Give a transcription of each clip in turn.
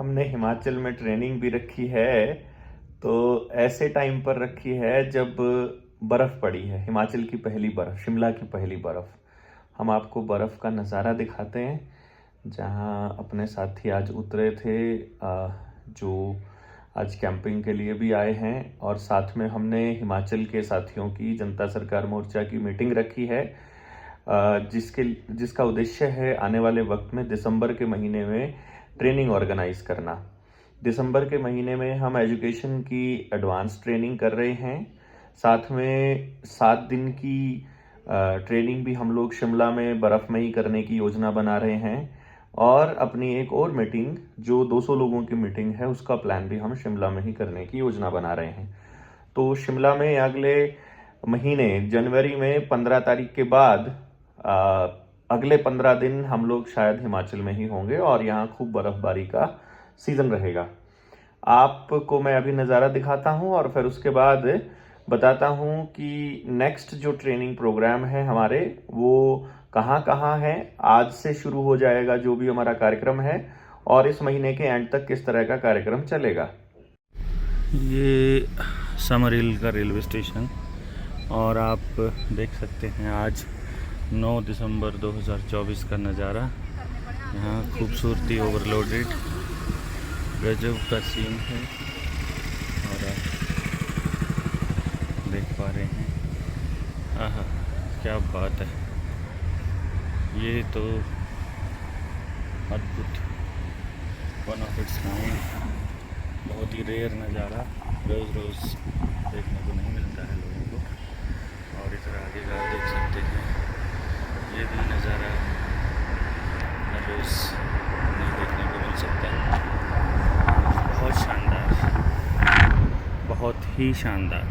हमने हिमाचल में ट्रेनिंग भी रखी है, तो ऐसे टाइम पर रखी है जब बर्फ़ पड़ी है। हिमाचल की पहली बर्फ़, शिमला की पहली बर्फ़। हम आपको बर्फ़ का नज़ारा दिखाते हैं, जहाँ अपने साथी आज उतरे थे, जो आज कैंपिंग के लिए भी आए हैं। और साथ में हमने हिमाचल के साथियों की जनता सरकार मोर्चा की मीटिंग रखी है, जिसका उद्देश्य है आने वाले वक्त में दिसंबर के महीने में ट्रेनिंग ऑर्गेनाइज करना। दिसंबर के महीने में हम एजुकेशन की एडवांस ट्रेनिंग कर रहे हैं। साथ में 7 दिन की ट्रेनिंग भी हम लोग शिमला में बर्फ़ में ही करने की योजना बना रहे हैं। और अपनी एक और मीटिंग, जो 200 लोगों की मीटिंग है, उसका प्लान भी हम शिमला में ही करने की योजना बना रहे हैं। तो शिमला में अगले महीने जनवरी में 15 तारीख के बाद अगले 15 दिन हम लोग शायद हिमाचल में ही होंगे और यहाँ खूब बर्फबारी का सीज़न रहेगा। आपको मैं अभी नज़ारा दिखाता हूँ और फिर उसके बाद बताता हूँ कि नेक्स्ट जो ट्रेनिंग प्रोग्राम है हमारे, वो कहाँ कहाँ है। आज से शुरू हो जाएगा जो भी हमारा कार्यक्रम है, और इस महीने के एंड तक किस तरह का कार्यक्रम चलेगा। ये समरहिल का रेलवे स्टेशन, और आप देख सकते हैं आज 9 दिसंबर 2024 का नज़ारा। यहाँ खूबसूरती ओवरलोडेड गजब का सीन है, और आप देख पा रहे हैं। आहा, क्या बात है! ये तो अद्भुत, वन ऑफ इट्स काइंड, बहुत ही रेयर नज़ारा, रोज़ देखने को नहीं मिलता है लोगों को। और इधर आगे का देख सकते हैं, ये भी नज़ारा हर रोज़ नहीं देखने को मिल सकता। बहुत शानदार, बहुत ही शानदार।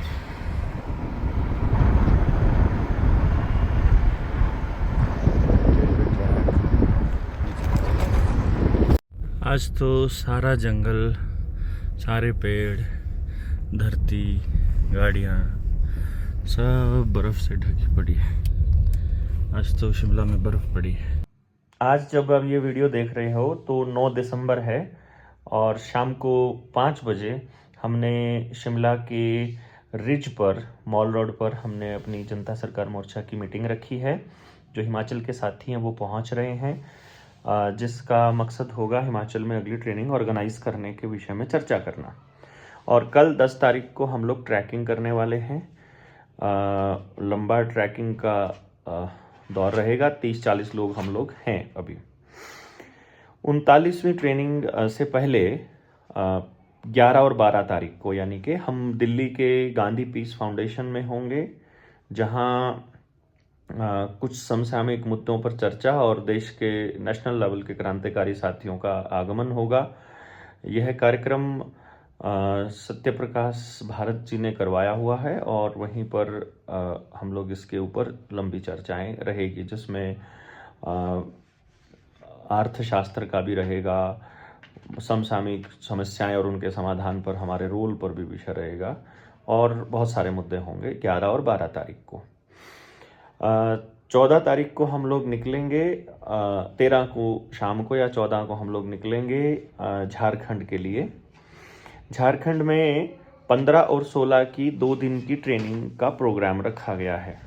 आज तो सारा जंगल, सारे पेड़, धरती, गाड़ियाँ सब बर्फ़ से ढकी पड़ी है। आज तो शिमला में बर्फ़ पड़ी है। आज जब आप ये वीडियो देख रहे हो तो 9 दिसंबर है, और शाम को 5 बजे हमने शिमला के रिज पर, मॉल रोड पर, हमने अपनी जनता सरकार मोर्चा की मीटिंग रखी है। जो हिमाचल के साथी हैं वो पहुंच रहे हैं, जिसका मकसद होगा हिमाचल में अगली ट्रेनिंग ऑर्गेनाइज करने के विषय में चर्चा करना। और कल 10 तारीख को हम लोग ट्रैकिंग करने वाले हैं। लंबा ट्रैकिंग का दौर रहेगा। 30-40 लोग हम लोग हैं अभी। 39वीं ट्रेनिंग से पहले 11 और 12 तारीख को, यानी कि हम दिल्ली के गांधी पीस फाउंडेशन में होंगे, जहां कुछ समसामयिक मुद्दों पर चर्चा और देश के नेशनल लेवल के क्रांतिकारी साथियों का आगमन होगा। यह कार्यक्रम सत्यप्रकाश भारत जी ने करवाया हुआ है, और वहीं पर हम लोग इसके ऊपर लंबी चर्चाएं रहेगी, जिसमें अर्थशास्त्र का भी रहेगा, समसामयिक समस्याएं और उनके समाधान पर हमारे रोल पर भी विषय रहेगा, और बहुत सारे मुद्दे होंगे 11 और 12 तारीख को। 14 तारीख को हम लोग निकलेंगे, 13 को शाम को या 14 को हम लोग निकलेंगे झारखंड के लिए। झारखंड में 15 और 16 की 2 दिन की ट्रेनिंग का प्रोग्राम रखा गया है।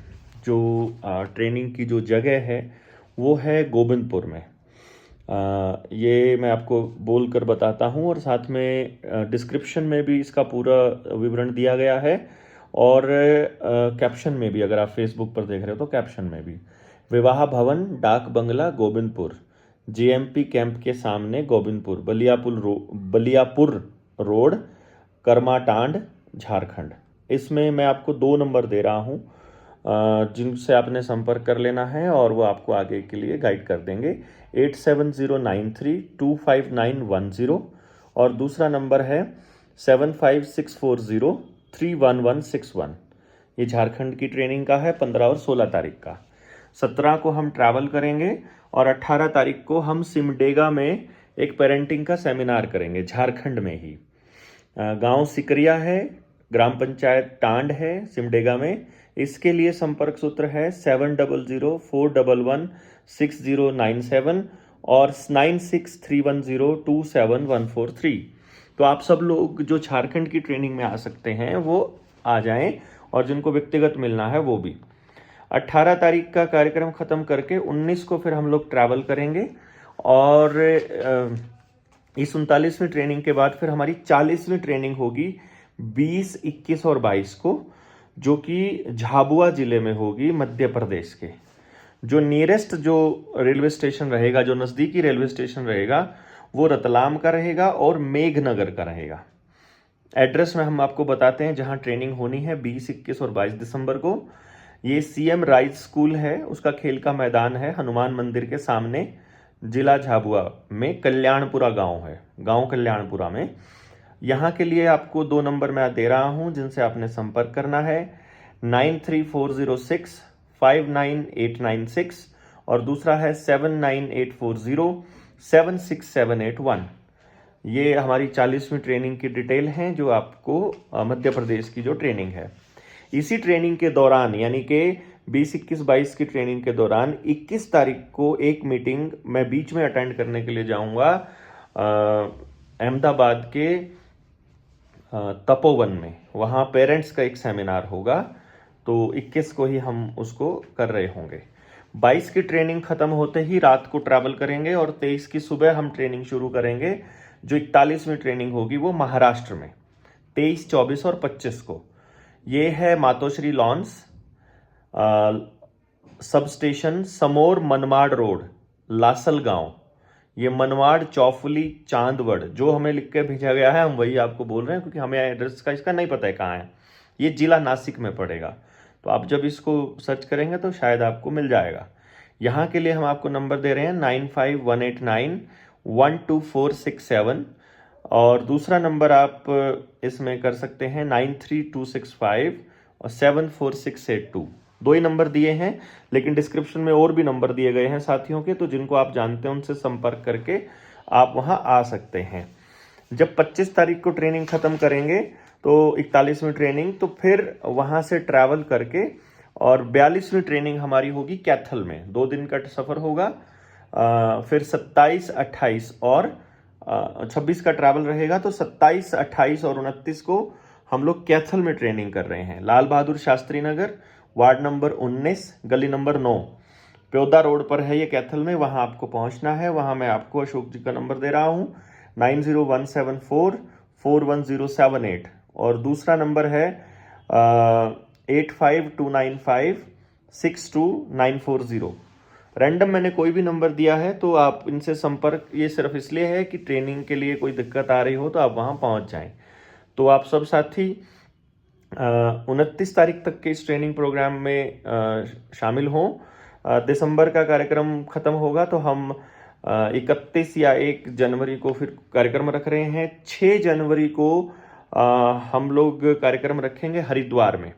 जो ट्रेनिंग की जो जगह है वो है गोबिंदपुर में। ये मैं आपको बोल कर बताता हूँ, और साथ में डिस्क्रिप्शन में भी इसका पूरा विवरण दिया गया है, और कैप्शन में भी, अगर आप फेसबुक पर देख रहे हो तो कैप्शन में भी। विवाह भवन, डाक बंगला, गोबिंदपुर, जेएमपी कैंप के सामने गोबिंदपुर, बलियापुर रोड, करमाटांड, झारखंड। इसमें मैं आपको 2 नंबर दे रहा हूँ, जिनसे आपने संपर्क कर लेना है, और वो आपको आगे के लिए गाइड कर देंगे। 8709325910, और दूसरा नंबर है 7564031161। ये झारखंड की ट्रेनिंग का है, 15 और 16 तारीख का। 17 को हम ट्रैवल करेंगे, और 18 तारीख को हम सिमडेगा में एक पेरेंटिंग का सेमिनार करेंगे, झारखंड में ही। गांव सिकरिया है, ग्राम पंचायत टांड है सिमडेगा में। इसके लिए संपर्क सूत्र है 7004116097, और 9631027143। तो आप सब लोग जो झारखंड की ट्रेनिंग में आ सकते हैं वो आ जाएं, और जिनको व्यक्तिगत मिलना है वो भी। 18 तारीख का कार्यक्रम ख़त्म करके 19 को फिर हम लोग ट्रैवल करेंगे, और इस 39वीं ट्रेनिंग के बाद फिर हमारी 40वीं ट्रेनिंग होगी 20, 21 और 22 को, जो कि झाबुआ ज़िले में होगी, मध्य प्रदेश के। जो नियरेस्ट जो रेलवे स्टेशन रहेगा, जो नज़दीकी रेलवे स्टेशन रहेगा, वो रतलाम का रहेगा और मेघनगर का रहेगा। एड्रेस में हम आपको बताते हैं जहां ट्रेनिंग होनी है 20, 21 और 22 दिसंबर को। ये CM राइज स्कूल है, उसका खेल का मैदान है हनुमान मंदिर के सामने, जिला झाबुआ में कल्याणपुरा गांव है, गांव कल्याणपुरा में। यहाँ के लिए आपको 2 नंबर मैं दे रहा हूँ जिनसे आपने संपर्क करना है, 9340659896 और दूसरा है 7984076781। ये हमारी 40वीं ट्रेनिंग की डिटेल हैं जो आपको मध्य प्रदेश की जो ट्रेनिंग है। इसी ट्रेनिंग के दौरान, यानी कि 20, 21, 22 की ट्रेनिंग के दौरान 21 तारीख को एक मीटिंग मैं बीच में अटेंड करने के लिए जाऊंगा अहमदाबाद के तपोवन में। वहाँ पेरेंट्स का एक सेमिनार होगा, तो 21 को ही हम उसको कर रहे होंगे। 22 की ट्रेनिंग खत्म होते ही रात को ट्रैवल करेंगे और 23 की सुबह हम ट्रेनिंग शुरू करेंगे। जो 41वीं ट्रेनिंग होगी वो महाराष्ट्र में 23, 24 और 25 को। ये है मातोश्री लॉन्स सब स्टेशन, समोर मनमाड़ रोड, लासल गांव। ये मनमाड़, चौफुली, चांदवड़, जो हमें लिख के भेजा गया है हम वही आपको बोल रहे हैं, क्योंकि हमें एड्रेस का इसका नहीं पता है कहाँ है। ये जिला नासिक में पड़ेगा, तो आप जब इसको सर्च करेंगे तो शायद आपको मिल जाएगा। यहाँ के लिए हम आपको नंबर दे रहे हैं 9518912467, और दूसरा नंबर आप इसमें कर सकते हैं 932657 और 74682। 2 ही नंबर दिए हैं, लेकिन डिस्क्रिप्शन में और भी नंबर दिए गए हैं साथियों के, तो जिनको आप जानते हैं उनसे संपर्क करके आप वहां आ सकते हैं। जब 25 तारीख को ट्रेनिंग खत्म करेंगे तो 41वीं ट्रेनिंग, तो फिर वहां से ट्रैवल करके और 42वीं ट्रेनिंग हमारी होगी कैथल में। 2 दिन का सफर होगा, फिर 27, 28 और 26 का ट्रैवल रहेगा, तो 27, 28 और 29 को हम लोग कैथल में ट्रेनिंग कर रहे हैं। लाल बहादुर शास्त्री नगर, वार्ड नंबर 19, गली नंबर 9, प्योदा रोड पर है ये कैथल में। वहां आपको पहुंचना है। वहां मैं आपको अशोक जी का नंबर दे रहा हूं 9017441078, और दूसरा नंबर है 8529562940। रैंडम मैंने कोई भी नंबर दिया है, तो आप इनसे संपर्क, ये सिर्फ इसलिए है कि ट्रेनिंग के लिए कोई दिक्कत आ रही हो तो आप वहां पहुंच जाएं। तो आप सब साथी 29 तारीख तक के इस ट्रेनिंग प्रोग्राम में शामिल हों। दिसंबर का कार्यक्रम खत्म होगा तो हम 31 या 1 जनवरी को फिर कार्यक्रम रख रहे हैं। 6 जनवरी को हम लोग कार्यक्रम रखेंगे हरिद्वार में।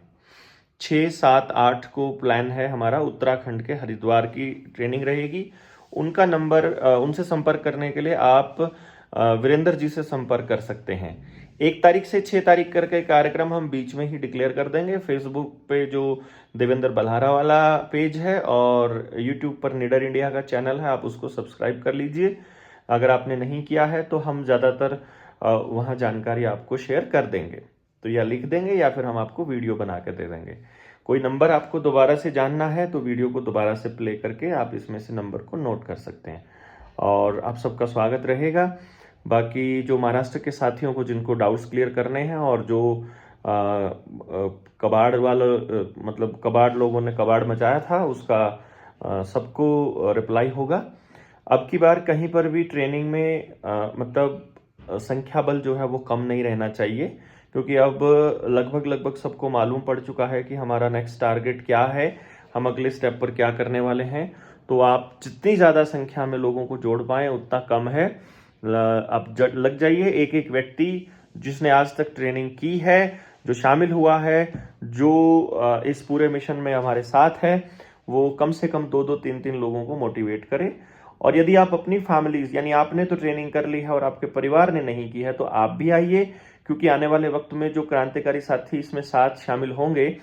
6, 7, 8 को प्लान है हमारा, उत्तराखंड के हरिद्वार की ट्रेनिंग रहेगी। उनका नंबर, उनसे संपर्क करने के लिए आप वीरेंद्र जी से संपर्क कर सकते हैं। 1 तारीख से 6 तारीख करके कार्यक्रम हम बीच में ही डिक्लेयर कर देंगे। फेसबुक पे जो देवेंद्र बल्हारा वाला पेज है और यूट्यूब पर निडर इंडिया का चैनल है, आप उसको सब्सक्राइब कर लीजिए। अगर आपने नहीं किया है तो हम ज़्यादातर वहाँ जानकारी आपको शेयर कर देंगे, तो या लिख देंगे या फिर हम आपको वीडियो बना के दे देंगे। कोई नंबर आपको दोबारा से जानना है तो वीडियो को दोबारा से प्ले करके आप इसमें से नंबर को नोट कर सकते हैं, और आप सबका स्वागत रहेगा। बाकी जो महाराष्ट्र के साथियों को जिनको डाउट्स क्लियर करने हैं, और जो कबाड़ वाला मतलब कबाड़ लोगों ने कबाड़ मचाया था, उसका सबको रिप्लाई होगा। अब की बार कहीं पर भी ट्रेनिंग में मतलब संख्या बल जो है वो कम नहीं रहना चाहिए, क्योंकि अब लगभग सबको मालूम पड़ चुका है कि हमारा नेक्स्ट टारगेट क्या है, हम अगले स्टेप पर क्या करने वाले हैं। तो आप जितनी ज़्यादा संख्या में लोगों को जोड़ पाएँ उतना कम है। आप लग जाइए, एक व्यक्ति जिसने आज तक ट्रेनिंग की है, जो शामिल हुआ है, जो इस पूरे मिशन में हमारे साथ है, वो कम से कम 2-2, 3-3 लोगों को मोटिवेट करे। और यदि आप अपनी फैमिलीज, यानी आपने तो ट्रेनिंग कर ली है और आपके परिवार ने नहीं की है, तो आप भी आइए, क्योंकि आने वाले वक्त में जो क्रांतिकारी साथी इसमें साथ शामिल होंगे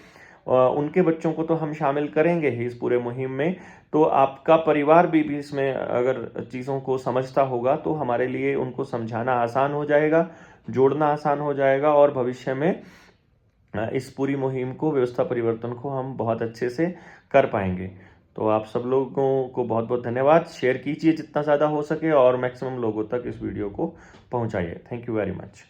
उनके बच्चों को तो हम शामिल करेंगे ही इस पूरे मुहिम में। तो आपका परिवार भी इसमें अगर चीज़ों को समझता होगा तो हमारे लिए उनको समझाना आसान हो जाएगा, जोड़ना आसान हो जाएगा और भविष्य में इस पूरी मुहिम को, व्यवस्था परिवर्तन को हम बहुत अच्छे से कर पाएंगे। तो आप सब लोगों को बहुत बहुत धन्यवाद। शेयर कीजिए जितना ज़्यादा हो सके और मैक्सिमम लोगों तक इस वीडियो को पहुंचाइए। Thank you very much.